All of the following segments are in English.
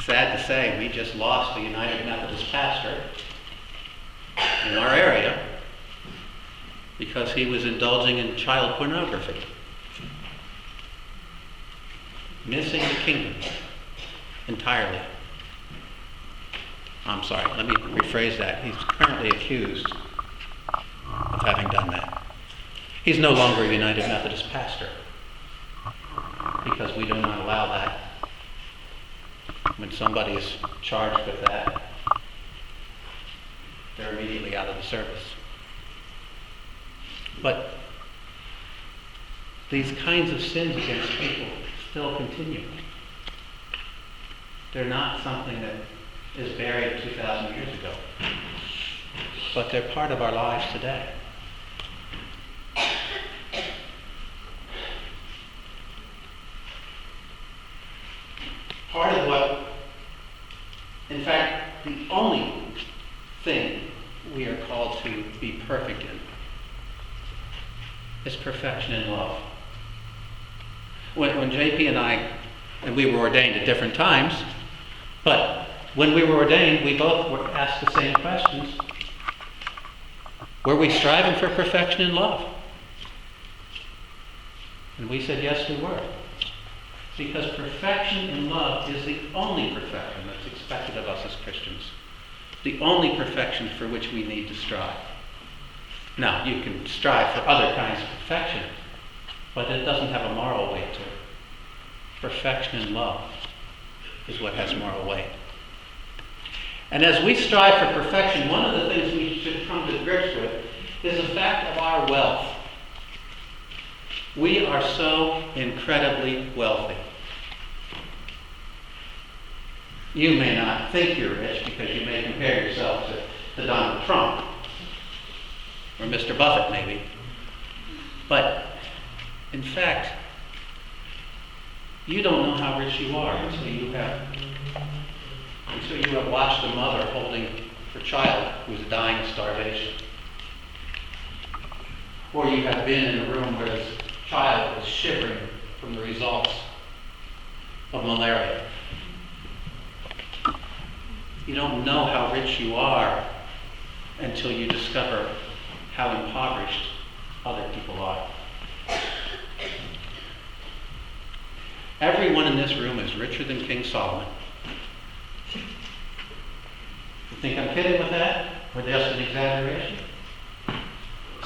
Sad to say, we just lost a United Methodist pastor in our area because he was indulging in child pornography. Missing the kingdom entirely. I'm sorry, let me rephrase that. He's currently accused of having done that. He's no longer a United Methodist pastor because we do not allow that. When somebody is charged with that, they're immediately out of the service. But these kinds of sins against people still continue. They're not something that is buried 2,000 years ago, but they're part of our lives today. Part of what, in fact, the only thing we are called to be perfect in is perfection in love. When JP and we were ordained at different times, but when we were ordained, we both were asked the same questions. Were we striving for perfection in love? And we said, yes, we were. Because perfection in love is the only perfection that's expected of us as Christians. The only perfection for which we need to strive. Now, you can strive for other kinds of perfection, but it doesn't have a moral weight to it. Perfection in love is what has moral weight. And as we strive for perfection, one of the things we should come to grips with is the fact of our wealth. We are so incredibly wealthy. You may not think you're rich because you may compare yourself to Donald Trump or Mr. Buffett maybe. But in fact, you don't know how rich you are until you have watched a mother holding her child who's dying of starvation. Or you have been in a room where this child is shivering from the results of malaria. You don't know how rich you are until you discover how impoverished other people are. Everyone in this room is richer than King Solomon. You think I'm kidding with that? Or just an exaggeration?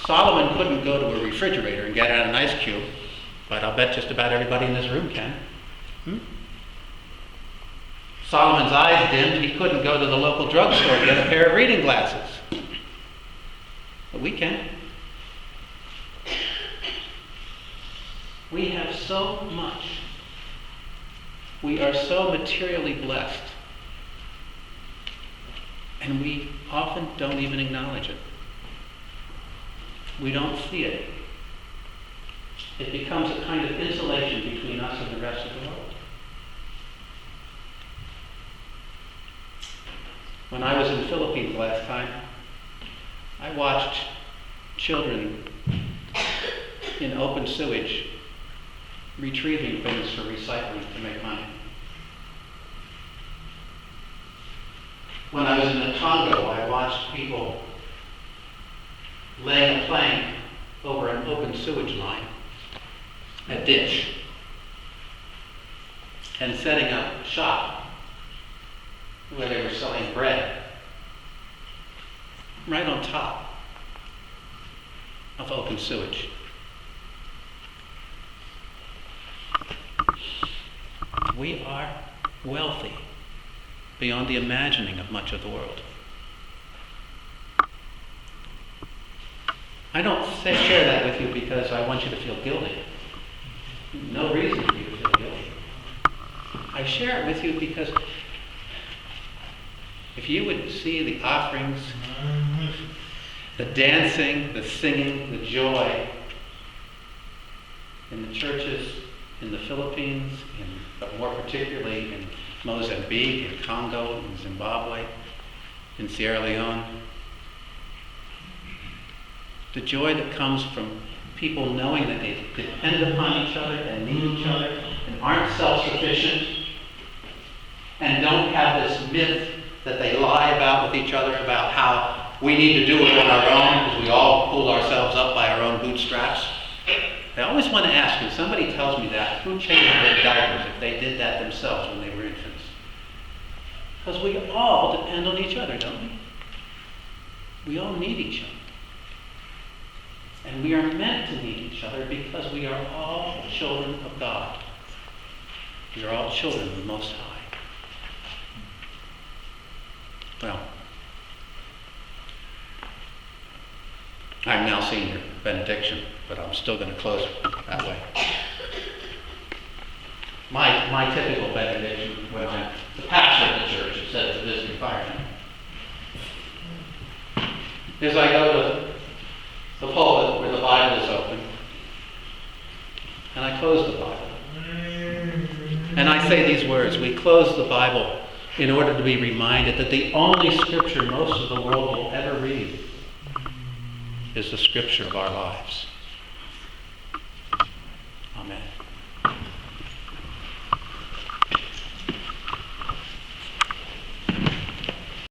Solomon couldn't go to a refrigerator and get out an ice cube, but I'll bet just about everybody in this room can. Solomon's eyes dimmed, he couldn't go to the local drugstore to get a pair of reading glasses. But we can. We have so much. We are so materially blessed. And we often don't even acknowledge it. We don't see it. It becomes a kind of insulation between us and the rest of the world. When I was in the Philippines last time, I watched children in open sewage retrieving things for recycling to make money. When I was in the Congo, I watched people laying a plank over an open sewage line, a ditch, and setting up a shop where they were selling bread right on top of open sewage. We are wealthy beyond the imagining of much of the world. I don't share that with you because I want you to feel guilty. No reason for you to feel guilty. I share it with you because if you would see the offerings, the dancing, the singing, the joy in the churches in the Philippines, but more particularly in Mozambique, in Congo, in Zimbabwe, in Sierra Leone, the joy that comes from people knowing that they depend upon each other and need each other and aren't self-sufficient and don't have this myth that they lie about with each other about how we need to do it on our own because we all pulled ourselves up by our own bootstraps. I always want to ask, when somebody tells me that, who changed their diapers if they did that themselves when they were infants? Because we all depend on each other, don't we? We all need each other. And we are meant to need each other because we are all children of God. We are all children of the Most High. Well, I'm now senior benediction, but I'm still going to close that way. My typical benediction when I'm the pastor of the church, it says the visiting fireman, is I go to the pulpit where the Bible is open, and I close the Bible. And I say these words: we close the Bible in order to be reminded that the only scripture most of the world will ever read is the scripture of our lives.